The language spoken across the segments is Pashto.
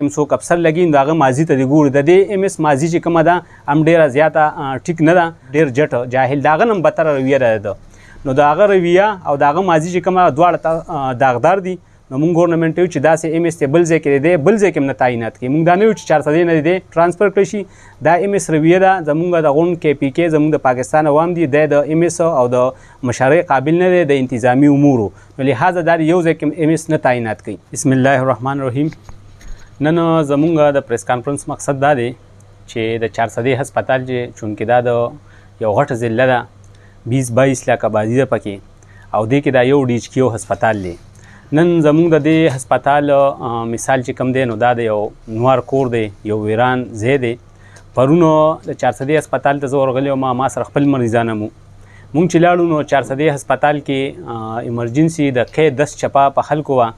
کوم څوک افسر لګي نو هغه ماضي ته دی ګوري د دې ام اس ماضي چې کومه ده هم ډیره زیاته ټیک نه ده ډیر جټ جاهل داغه نم بتر رویه ده نو داغه رویه او داغه ماضي چې کومه دواړه داغدار دي نو موږ ګورنمنت یو چې داسې ام اس ته بل ځای کې دی بل ځای کې هم نه تعینات کوي موږ دا نه یو چې 400 نه دی ټرانسفر کړی شي دا ام اس رویه ده زموږ د غون کې پی کې زموږ د پاکستان عوام دي د ام اس او د مشارع قابل نه دی د انتظامی امورو نو لہذا دا یو ځای کې ام اس نه تعینات کوي بسم الله الرحمن الرحیم نن زموږ د پریس کانفرنس مقصد دا دی چې د 400 هسپتال چې چونکې دا د یو غټ ضلع ده 20-22 لاک آبادي ده پکې او دې کې دا یو ډي ایچ کیو هسپتال دی نن زموږ د دې هسپتال مثال چې کم دی نو دا د یو نوار کور دی یو ویران ځای دی پرونو د 400 هسپتال ته زه ورغلی وم ما سره خپل مریضان مو مونږ چې لاړو نو 400 هسپتال کې ایمرجنسي د کې 10 چپا په خلکو وه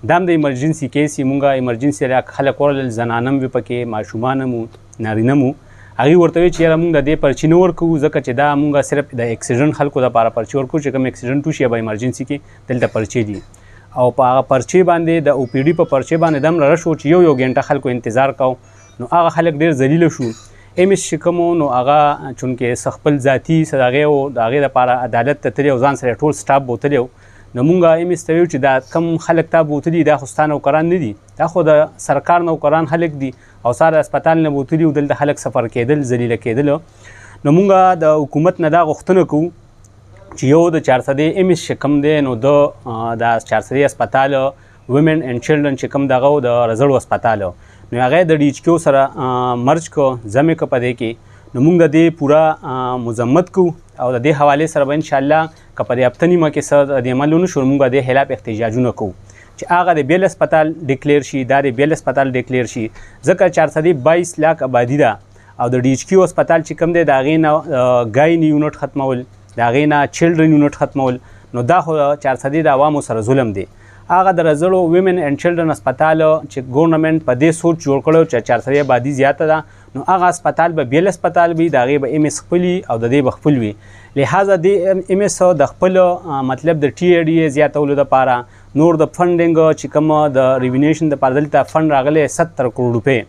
دا هم د ایمرجنسي کیس یې مونږه ایمرجنسي خلک ورغلل زنانه هم وي پکې ماشومان مو نارینه مو هغوی ورته وایي چې یاره مونږ د دې پرچي نه ورکوو ځکه چې دا مونږ صرف د اکسیډنټ خلکو دپاره پرچي ورکوو چې کوم اکسیډنټ وشي یا به ایمرجنسي کې دلته پرچې دي او په هغه پرچې باندې د او پی ډي په پرچې باندې دم رش و چې یو غنټه خلکو انتظار کو نو هغه خلک ډېر ذلیله شو ام اس چې کوم نو هغه چونکې خپل ذاتي صداغه او د هغې دپاره عدالت ته تللی او ځان سره ټول سټاف بوتلی نو مونږ ام اس ته ویو چې دا کم خلک تا بوتلي دا خو ستا نوکران نه دي دا خو د سرکار نوکران خلک دي او ستا د هسپتال نه بوتلي او دلته خلک سفر کېدل ذلیله کېدل نو مونږ د حکومت نه دا غوښتنه کوو چې یو د 400 ام اس چې کوم دی نو د 400 هسپتال ویمن اینډ چلډرن چې کوم دغه د رزړو هسپتال نو هغه د ډي ایچ کیو سره مرج کو زمې کو پدې کې نو موږ د دې پورا مذمت کو او د دې حواله سره به ان شاء الله که په دې هفته نیمه کې څه د عملونو شو موږ د خلاف احتجاجونه کوو چې هغه د بیل هسپتال ډیکلیر شي دا د بیل هسپتال ډیکلیر شي ځکه 422 لاک آبادي ده او د ډي ایچ کیو هسپتال چې کوم دی د هغې نه ګایني یونټ ختمول د هغې نه چلډرن یونټ ختمول نو دا خو 400 د عوامو سره ظلم دی هغه د رزړو ویمن اینډ چلډرن هسپتال چې ګورنمنت په دې سوچ جوړ کړی چې 400 آبادي زیاته ده نو هغه هسپتال به بیل هسپتال وي د هغې به ام اس خپل او د دې به خپل وي لہذا د ام اس د خپل مطلب د ټي ای ډي زیاتولو دپاره نور د فنډینګ چې کوم د ریونیشن دپاره دلته فنډ راغلی 70 کروڑ روپۍ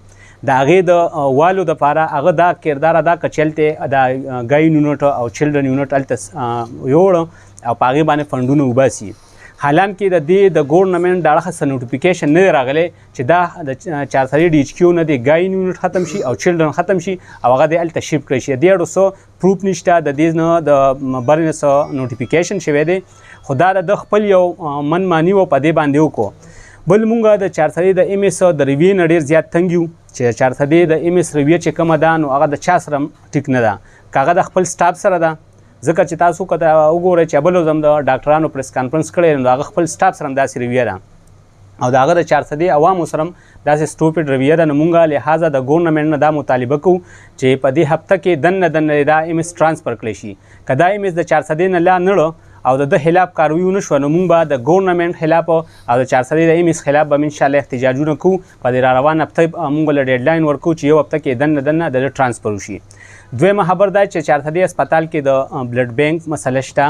د هغې د والو دپاره هغه دا کردار ادا که چې هلته د ګاین یونټ او چلډرن یونټ هلته یوړ او په هغې باندې فنډونه وباسي حالانکه د دې د ګورنمنت د اړخه څه نوټیفیکیشن نه دی راغلی چې دا د 400 ډي ایچ کیو نه د ګاین یونټ ختم شي او چلډرن ختم شي او هغه د هلته شیفټ کړی شي د دې اړو څه پروف نشته د دې نه د بر نه څه نوټیفیکیشن شوی دی خو دا د خپل یو منماني و په دې باندې وکړو بل مونږ د 400 د ام اس د ریویو نه ډېر زیات تنګ یو چې 400 د ام اس ریویو چې کومه ده نو هغه د چا سره ټیک نه ده که هغه د خپل سټاف سره ده ځکه چې تاسو که وګورئ چې بل ورځ هم د ډاکټرانو پریس کانفرنس کړی نو هغه خپل سټاف سره هم داسې رویه ده او د هغه د 400 عوامو سره هم داسې سټوپډ رویه ده نو مونږ لہذا د ګورنمنټ نه دا مطالبه کوو چې په دې هفته کې دننه دا ام اس ټرانسفر کړی شي که دا ام اس د 400 نه لا نړه او د خلاف کاروي ونه شو نو مونږ به د ګورنمنټ خلاف او د 400 د ام اس خلاف به ان شاء الله احتجاجونه کوو په دې را روان هفته مونږ له ډیډلاین ورکوو چې یو هفته کې دننه د ټرانسفر وشي دویمه خبر دا چې 400 هسپتال کې د بلډ بینک مسله شته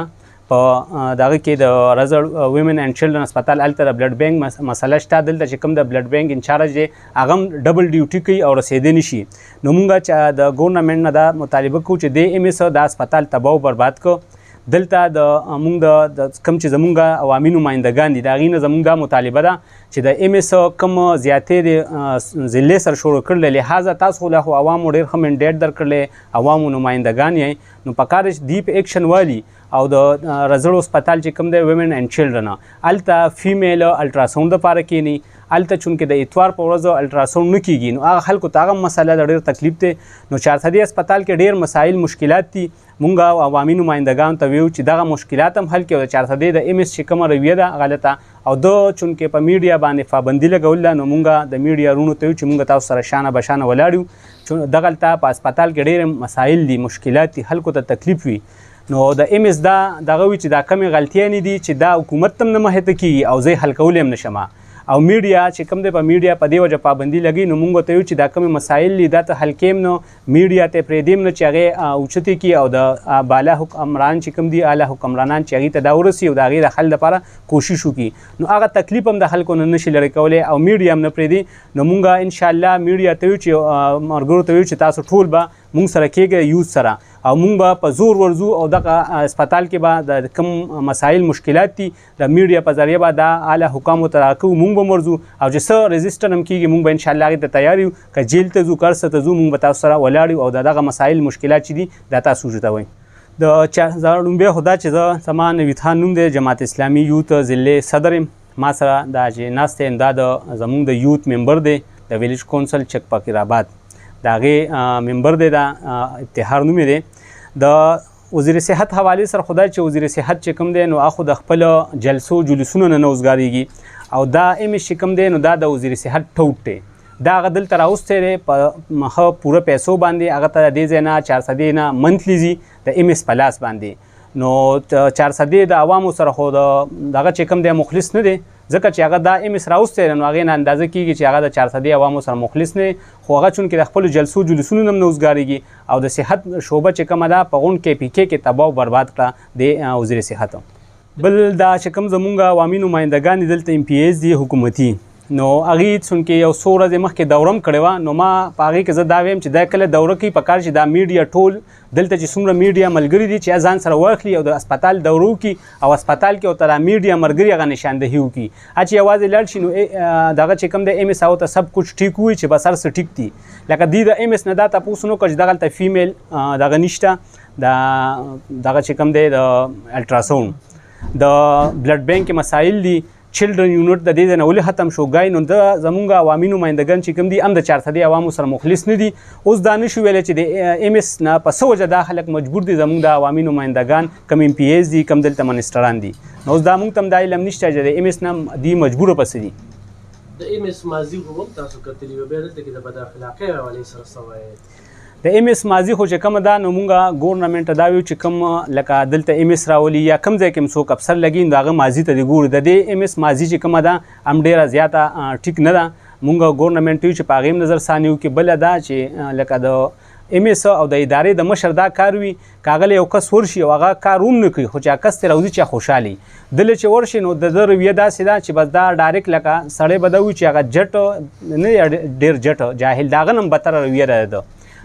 په دغه کې د رزړ ویمن اینډ چلډرن هسپتال هلته د بلډ بینک مسله شته دلته چې کوم د بلډ بینک انچارج دی هغه هم ډبل ډیوټي کوي او رسېدی نه شي نو مونږ چې د ګورنمنټ نه دا مطالبه کوو چې د ام اس د هسپتال تباه او برباد کړو دلته د مونږ د کوم چې زمونږ عوامي نمایندګان دي د هغې نه زمونږ دا مطالبه ده چې د ام اس کوم زیاتې د ضلع سره شروع کړلی لہذا تاسو خو لا خو عوامو ډېر ښه منډیټ درکړلی عوامو نمایندګان یې نو پکار دی په ایکشن والي او د رزړو هسپتال چې کوم دی ویمن اینډ چلډرن هلته فیمیل الټراساونډ دپاره کښېني هلته چونکې د اتوار په ورځ الټراساونډ نه کېږي نو هغه خلکو ته هغه مسله د ډېر تکلیف دی نو 400 هسپتال کې ډېر مسایل مشکلات دي مونږ عوامي نمایندګانو ته ویو چې دغه مشکلات هم حل کړي او د 400 د ام اس چې کومه رویه ده غلطه او د چونکې په میډیا باندې پابندي لګول ده نو مونږ د میډیا رونو ته ویو چې مونږ تاسو سره شانه بشانه ولاړ یو دغلته په هسپتال کې ډېر مسایل دي مشکلات دي خلکو ته تکلیف وي نو د ام اس دا دغه وي چې دا کمې غلطیانې دي چې دا حکومت ته هم نه مهته کېږي او زه یې حل کولی هم نشم او میډیا چې کوم دی په میډیا په دې وجه پابندي لګي نو موږ ته یو چې دا کوم مسایل دي دا ته حل کېم نو میډیا ته پرېږدیم نه چې هغې اوچتې کړي او د بالا حکمران چې کوم دي اعلی حکمرانان چې هغې ته دا ورسي او د هغې د حل لپاره کوشش وکړي نو هغه تکلیف هم د خلکو نه نشي لرې کولی او میډیا هم نه پرېږدي نو مونږ انشاءالله میډیا ته ویو چې ملګرو ته ویو چې تاسو ټول به مونږ سره کېږئ یوز سره او مونږ به په زور ورځو او دغه هسپتال کې به د کوم مسایل مشکلات دي د میډیا په ذریعه به دا اعلی حکامو ته راکوو مونږ به ورځو او چې څه رجسټر هم کېږي مونږ به انشاءالله هغې ته تیار یو که جیل ته ځو که هر څه ته ځو مونږ به تاسو سره ولاړ یو او د دغه مسایل مشکلات چې دي دا تاسو ورته د لومبۍ خو دا چې زه زما نوید خان نوم دی جماعت اسلامي یوت ضلع صدر یم ما سره دا چې ناست یم دا د زمونږ د یوت ممبر دی د ویلیج کونسل چک فقیرآباد د هغې ممبر دی دا ابتهار نوم دی د وزیر صحت حوالې سره خدای چې وزیر صحت چې کوم دی نو هغه د خپل جلسو جلوسونو نه اوزګارېږي او دا ایمس چې کوم دی نو دا د وزیر صحت ټوټ دی دا هغه دلته راوستی دی په مخه پوره پیسو باندې هغه ته د دې ځای نه 400 نه منتلی ځي د ایمس په لاس باندې نو 400 د عوامو سره خو دغه چې کوم دی مخلص نه دی ځکه چې هغه دا ایمس راوستی دی نو هغې نه اندازه کېږي چې هغه د 400 عوامو سره مخلص نه دی خو هغه چونکې د خپلو جلسو جلوسونو نه هم نه اوزګارېږي او د صحت شعبه چې کومه ده په غونډ کې تباه او برباد کړه د وزیر صحت بل دا چې کوم زمونږ عوامي نمایندګان دي دلته MPAs دي حکومتي نو هغې څونکې یو څو ورځې مخکې دوره هم کړې وه نو ما په هغې کې زه دا ویم چې دا کله دوره کوي په کار چې دا میډیا ټول دلته چې څومره میډیا ملګري دي چې ځان سره واخلي او د هسپتال دوره وکړي او هسپتال کې ورته دا میډیا ملګري هغه نشاندهي وکړي چې یوازې لاړ شي نو دغه چې کوم د ایمس هغه ته سب کچھ ټیک وي چې بس هر څه ټیک دي لکه دوی د ایمس نه دا تپوس نه وکړه چې دغلته فیمیل دغه نشته دغه چې کوم دی د الټراساونډ د بلډ بینک مسایل دي چلډرن یونټ د دې نه ولې ختم شو ګای نو د زمونږ عوامي نمایندګان چې کوم دي هم د 400 عوامو سره مخلص نه دي اوس دا نشو ویلی چې د ایمس نه په څه وجه دا خلک مجبور دي زمونږ د عوامي نمایندګان کم MPAs دي کم دلته منسټران دي نو اوس دا موږ ته هم دا علم نشته چې د ایمس نه دي مجبوره پسې دي د ایمس ماضي خو هم تاسو کتلي وه بیا دلته کې د بد اخلاقۍ حوالې سره څه وایې د ایمس ماضي خو چې کومه ده نو مونږ ګورنمنټ دا ویو چې کوم لکه دلته ایمس راولي یا کوم ځای کې څوک افسر لګي نو هغه ماضي ته دې ګوري د دې ایمس ماضي چې کومه ده هم ډېره زیاته ټیک نه ده مونږ ګورنمنټ ویو چې په هغې نظر ثاني وکړي بله دا چې لکه د ایمس او د ادارې د مشر دا کار وي که هغه یو کس ورشي او هغه کار هم نه کوي خو چې هغه کس ترې راوځي چې خوشحالي دله چې ورشي نو د ده رویه داسې ده چې بس دا ډایرکټ لکه سړی به دا وي چې هغه جټ نه ډېر جټ جاهل د هغه نه هم بدتره رویه ده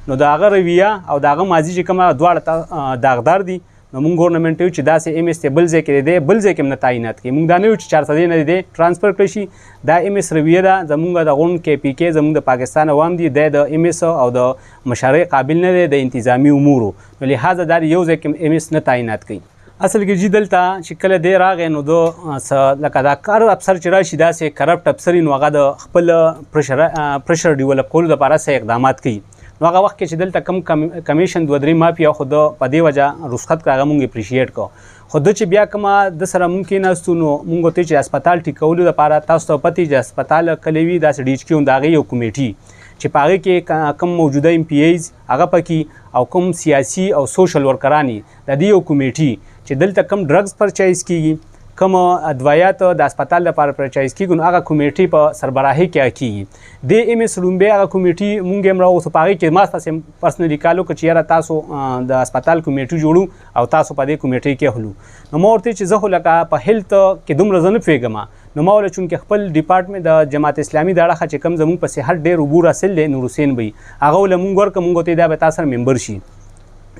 نو د هغه رویه او د هغه ماضي چې کومه دواړه داغدار دي نو مونږ ګورنمنټ ویو چې داسې ایمس ته بل ځای کې دی بل ځای کې هم نه تعینات کوي مونږ دا نه ویو چې 400 نه دی ټرانسفر کړی شي دا ایمس رویه ده زمونږ د غونډ KPK زمونږ د پاکستان عوام دي د ایمس او د مشارۍ قابل نه دی د انتظامی امورو نو لهذا دا یو ځای کې ایمس نه تعینات کوي اصل کې جی دلته چې کله دی راغی نو د لکه دا کار افسر چې راشي داسې کرپټ افسر نو هغه د خپل پریشر ډیولپ کولو دپاره څه اقدامات کوي نو هغه وخت کې چې دلته کم کمیشن 2-3 مافیا خو د په دې وجه رخصت کړه هغه مونږ اپریشیټ کړو خو د چې بیا کومه د سره مونږ کېناستو نو مونږ ته چې هسپتال ټیکولو دپاره تاسو ته پتې چې هسپتال کلی وي داسې DHQ د هغې یو کمیټي چې په هغې کې کوم موجوده MPAs هغه پکې او کوم سیاسي او سوشل ورکران د دې یو کمیټي چې دلته کم ډرګز پرچایز کېږي کوم ادویات د هسپتال لپاره پرچایز کېږي نو هغه کمیټې په سربراهي کې کېږي د ایمس لومبۍ هغه کمیټې مونږ هم راوستو په هغې کې ما تاسې پرسنلي کالو که چې یاره تاسو د هسپتال کمیټې جوړو او تاسو په دې کمیټې کې هلو نو ما ورته چې زه خو لکه په هیلت کې دومره زه نه پوهېږم نو ما ویل چونکې خپل ډپارټمنټ د جماعت اسلامي د اړخه چې کوم زموږ په صحت ډېر عبور حاصل دی نور حسین بی هغه وله مونږ ورکړه مونږ ته دا به تا سره ممبر شي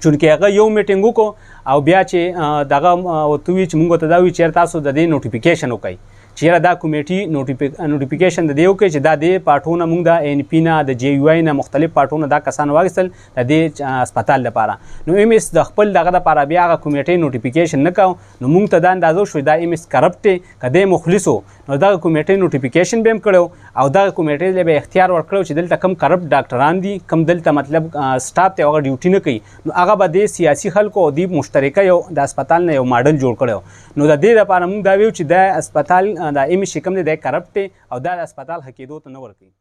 چونکې هغه یو میټینګ وکړو او بیا چې دغه ورته وي چې مونږ ته دا وي چې تاسو د دې نوټیفیکیشن وکړئ چې یاره دا کمیټي نوټیفیکیشن د دې وکړي چې دا دې پاټونه مونږ د ANP نه د JUI نه مختلف پاټونه دا کسان واخیستل د دې هسپتال لپاره نو ایمس د خپل دغه دپاره بیا هغه کمیټۍ نوټیفیکیشن نه کوو نو مونږ ته دا اندازه شوی دا ایمس کرپټ دی که دی مخلص نو دغه کمیټۍ نوټیفیکیشن به هم کړی او دغه کمیټۍ له به اختیار ورکړی چې دلته کم کرپټ ډاکټران دي کم دلته مطلب سټاف ته هغه ډیوټي نه کوي نو هغه به د سیاسي خلکو او د مشترکه یو د هسپتال نه یو ماډل جوړ کړی نو د دې لپاره مونږ دا ویو چې د هسپتال د ایمس چې کوم دی د کرپټ دی او دا د هسپتال حقیدو ته نه ورکوي